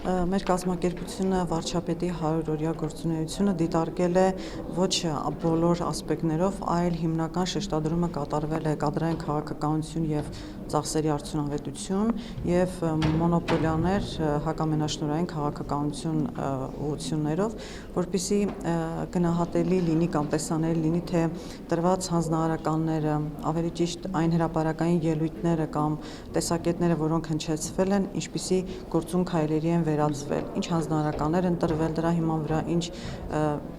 Մեր կազմակերպությունը վարչապետի 100-օրյա գործունեությունը դիտարկել է ոչ բոլոր ասպեկտներով, այլ հիմնական շեշտադրումը կատարվել է կադրային քաղաքականություն եւ ծախսերի արդյունավետություն եւ մոնոպոլիաներ հակամենաշնորհային քաղաքականություն ուղղություններով, որպեսզի գնահատելի լինի կամ տեսանելի լինի, թե տրված հանձնարարականները, ավելի ճիշտ այն հրապարակային ելույթները կամ տեսակետները, որոնք հնչեցվել են, ինչպիսի գործուն քայլերի են վերածվել, ինչ հանձնարարականներ են տրվել դրա հիման վրա, ինչ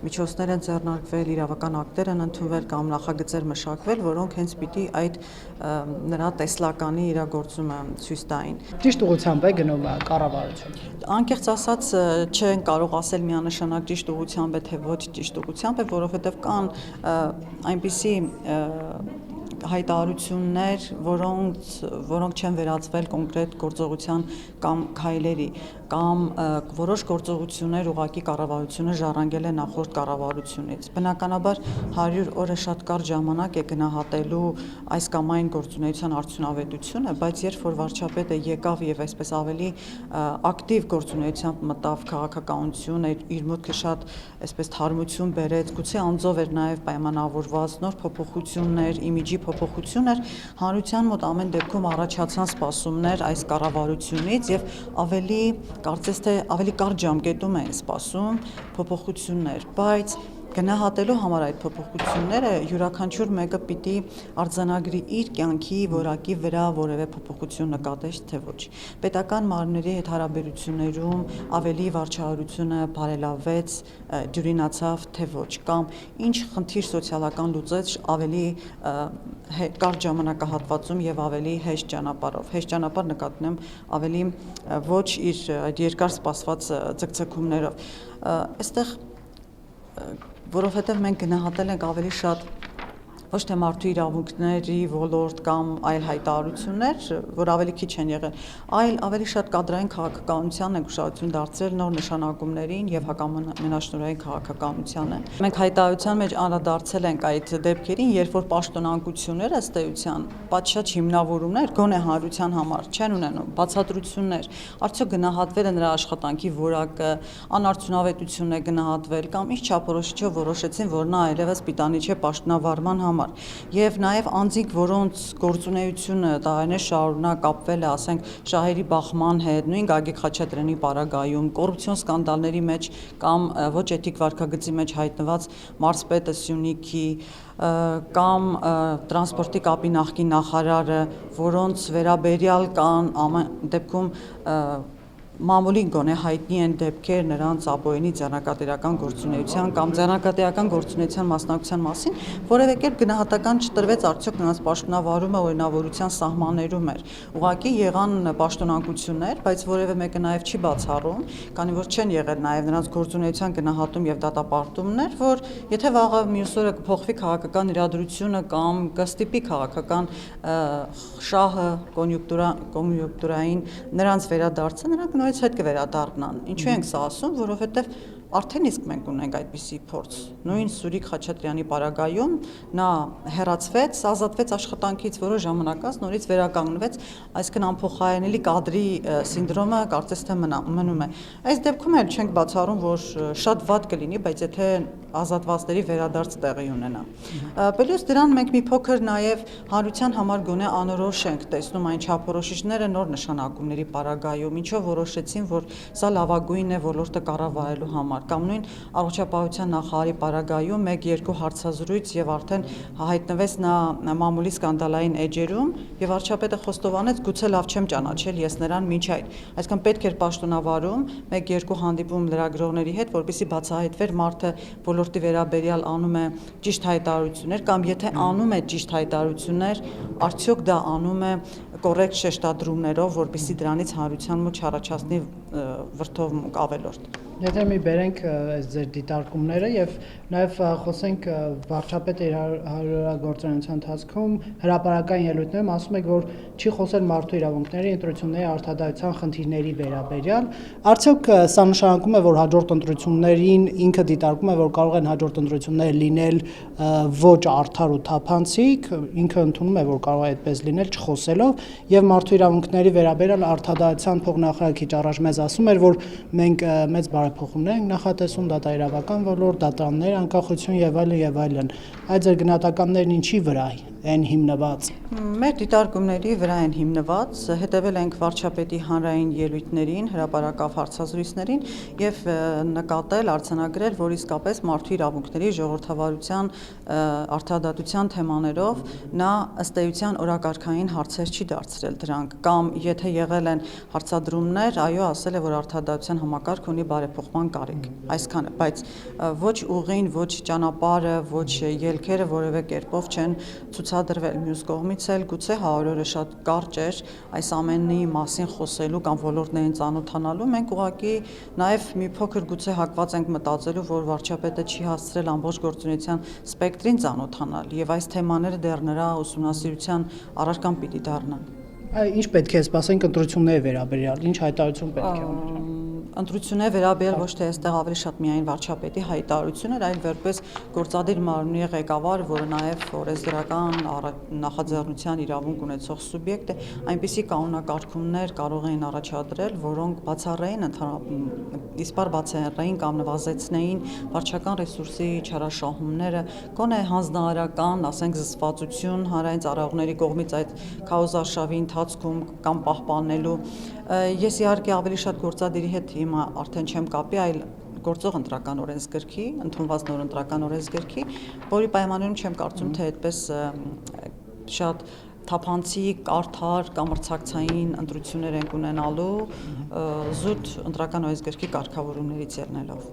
միջոցներ են ձեռնարկվել, իրավական ակտեր են ընդունվել կամ նախագծեր մշակվել, որոնք հենց պիտի այդ նրա տեսլականի իրագործումը ցույց տային։ Ճիշտ ուղղությամբ է գնում կառավարությունը։ Անկեղծ ասած չեն կարող ասել միանշանակ ճիշտ ուղղությամբ է, թե ոչ ճիշտ ուղղությամբ է, որովհետև կան այնպիսի հայտարարություններ, որոնք չեն վերածվել կոնկրետ գործողության կամ քայլերի, կամ որոշ գործողություններ ուղղակի կառավարությունը ժառանգել է նախորդ կառավարությունից։ Բնականաբար 100 օրը շատ կարճ ժամանակ է գնահատելու այս կամ այն գործունեության արդյունավետությունը, բայց երբ որ վարչապետը եկավ եւ այսպես ավելի ակտիվ գործունեությամբ մտավ քաղաքականություն, իր մուտքը շատ այսպես թարմություն բերեց, գուցե անձով էր նաեւ պայմանավորված, նոր փոփոխություններ, իմիջի փոփոխություն էր, հանրության մոտ ամեն դեպքում առաջացան սպասումներ այս կառավարությունից եւ ավելի կարծես թե ավելի կարճ ժամկետում էին սպասում փոփոխություններ, բայց գնահատելու համար այդ փոփոխությունները յուրաքանչյուր մեկը պիտի արձանագրի իր կյանքի որակի վրա որևէ փոփոխություն նկատեց թե ոչ։ Պետական մարմինների հետ հարաբերություններում ավելի վարչահարությունը բարելավեց, դյուրինացավ թե ոչ, կամ ինչ խնդիր սոցիալական լուծեց ավելի կարճ ժամանակահատվածում եւ ավելի հեշտ ճանապարհով։ Հեշտ ճանապարհ նկատում եմ ավելի ոչ իր այդ երկար սպասված ձգձգումներով։ Այստեղ որովհետև մենք գնահատել ենք ավելի շատ ոչ թե մարդու իրավունքների ոլորտ կամ այլ հայտարարություններ, որ ավելի քիչ են եղել, այլ ավելի շատ կադրային քաղաքականությանն ենք ուշադրություն դարձրել նոր նշանակումներին եւ հակամենաշնորհային քաղաքականությանը։ Մենք հայտարարության մեջ անդրադարձել ենք այդ դեպքերին, երբ որ պաշտոնանկությունները ըստ էության պատշաճ հիմնավորումներ գոնե հանրության համար չեն ունենում, բացատրություններ, արդյոք գնահատվել է նրա աշխատանքի որակը, անարդյունավետությունն է գնահատվել կամ ինչ չափորոշիչով որոշեցին, որ նա այլևս պիտանի չէ պաշտոնավարման համար եւ նաեւ անձիկ, որոնց գործունեությունը տարիներ շարունակ կապվել է, ասենք, շահերի բախման հետ, նույն Գագիկ Խաչատրյանի պարագայում, կոռուպցիոն սկանդալների մեջ կամ ոչ էթիկ վարքագծի մեջ հայտնված մարզպետը Սյունիքի կամ տրանսպորտի կապի նախկին նախարարը, որոնց վերաբերյալ կան ամեն դեպքում մամուլի գոնե հայտնի են դեպքեր նրանց ապօրինի ձեռնարկատիրական գործունեության կամ ձեռնարկատիրական գործունեության մասնակցության մասին, որևէ կերպ գնահատական չտրվեց արդյոք նրանց պաշտոնավարումը օրինավորության սահմաններում էր։ Ուղղակի եղան պաշտոնանկություններ, բայց որևէ մեկը նաև չի բացառում, քանի որ չեն եղել նաև նրանց գործունեության գնահատում եւ դատապարտումներ, որ եթե վաղը մյուս օրը կփոխվի քաղաքական իրադրությունը կամ կստիպի քաղաքական շահը կոնյուկտուրային նրանց վերադարձը, նրանք հետ կվերադառնան։ Ինչու ենք սա ասում, որովհետև արդեն իսկ մենք ունենք այդպիսի փորձ։ Նույն Սուրիկ Խաչատրյանի պարագայում նա հեռացվեց, ազատվեց աշխատանքից որոշ ժամանակ անց, նորից վերականգնվեց, այսինքն անփոխարինելի կադրի սինդրոմը կարծես թե մնում է։ Այս դեպքում էլ չենք բացառում, որ շատ վատ կլինի, բայց եթե ազատվածների վերադարձ տեղի ունենա։ Պլյուս դրան մենք մի փոքր նաև հանրության համար գոնե անորոշ ենք տեսնում այն չափորոշիչները նոր նշանակումների պարագայում, ինչով որոշեցին, որ սա լավագույնն է ոլորտը կառավարելու համար, կամ նույն առողջապահության նախարարի պարագայում 1-2 հարցազրույց եւ արդեն հայտնվեց նա մամուլի սկանդալային էջերում եւ վարչապետը խոստովանեց, գուցե լավ չեմ ճանաչել ես նրան մինչ այդ, այսինքն պետք էր պաշտոնավարում 1-2 հանդիպում լրագրողների հետ, որպեսզի բացահայտվեր մարդը ոլորտի վերաբերյալ անում է ճիշտ հայտարարություններ կամ եթե անում է ճիշտ հայտարարություններ, արդյոք դա անում է կոռեկտ շեշտադրումներով, որպեսզի դրանից հանրության մոտ չառաջացնի վրդովմունք ավելորդ։ Եթե մի բերենք այս ձեր դիտարկումները եւ նաեւ խոսենք վարչապետը իր 100-օրյա գործունեության ընթացքում հրապարակային ելույթներում ասում եք, որ չի խոսել մարդու իրավունքների, ընտրությունների արդարադատության խնդիրների վերաբերյալ, արդյոք սա նշանակում է, որ հաջորդ ընտրություններին ինքը դիտարկում է, որ կարող են հաջորդ ընտրությունները լինել ոչ արդար ու թափանցիկ, ինքը ընդունում է, որ կարող է այդպես լինել չխոսելով եւ մարդու իրավունքների վերաբերյալ արդարադատության փոխնախարար քիչ առաջ մեզ մեզ ասում էր, որ մենք մեծ բարեփոխումներ ենք նախատեսում, դատաիրավական ոլորտ, դատարաններ, անկախություն եւ այլն։ Այդ ձեր գնահատականներն ինչի վրա են հիմնված։ Մեր դիտարկումների վրա են հիմնված, հետևել ենք վարչապետի հանրային ելույթներին, հրապարակավ հարցազրույցներին եւ նկատել, արձանագրել, որ իսկապես մարդու իրավունքների ժողովրդավարության արդարադատության թեմաներով նա ըստ էության օրակարգային հարցեր չի դարձրել դրանք, կամ եթե եղել են հարցադրումներ, այո, ասել է, որ արդարադատության համակարգ ունի բարեփոխման կարիք, այսքանը, բայց ոչ ուղին, ոչ ճանապարհը, ոչ ելքերը որևէ կերպով չեն ցուցադրվել։ Մյուս կողմից էլ գուցե 100 օրը շատ կարճ էր այս ամենի մասին խոսելու կամ ոլորտներին ծանոթանալու, մենք ուղղակի նաև մի փոքր գուցե հակված ենք մտածելու, որ վարչապետը չի հասցրել ամբողջ գործունեության սպեկտրին ծանոթանալ եւ այս թեմաները դեռ նրա ուսումնասիրության առարկան պիտի դառնան։ Ինչ պետք է սպասենք ընտրությունների վերաբերյալ, ինչ հայտարարություն պետք է ունենա։ Ընտրությունների վերաբերյալ ոչ թե այստեղ ավելի շատ միայն վարչապետի հայտարարություն էր, այլ որպես գործադիր մարմնի ղեկավար, որը նաև օրենսդրական նախաձեռնության իրավունք ունեցող սուբյեկտ է, այնպիսի կանոնակարգումներ կարող էին առաջադրել, որոնք բացառային իսպար բացառային կամ նվազեցնեին վարչական ռեսուրսի չարաշահումները, գոնե հանձնարարական, ասենք զսպվածություն հանրային ծառայողների կողմից այդ քաոզարշավի ընթացքում կամ պահպանելու։ Ես իհարկե ավելի շատ գործադիրի հետ հիմա արդեն չեմ կապի, այլ գործող ընտրական օրենսգրքի, ընդունված նոր ընտրական օրենսգրքի, որի պայմաններում չեմ կարծում, թե այդպես շատ թափանցիկ, արդար կամ մրցակցային ընտրություններ ենք ունենալու զուտ ընտրական օրենսգրքի կարգավորումներից ելնելով։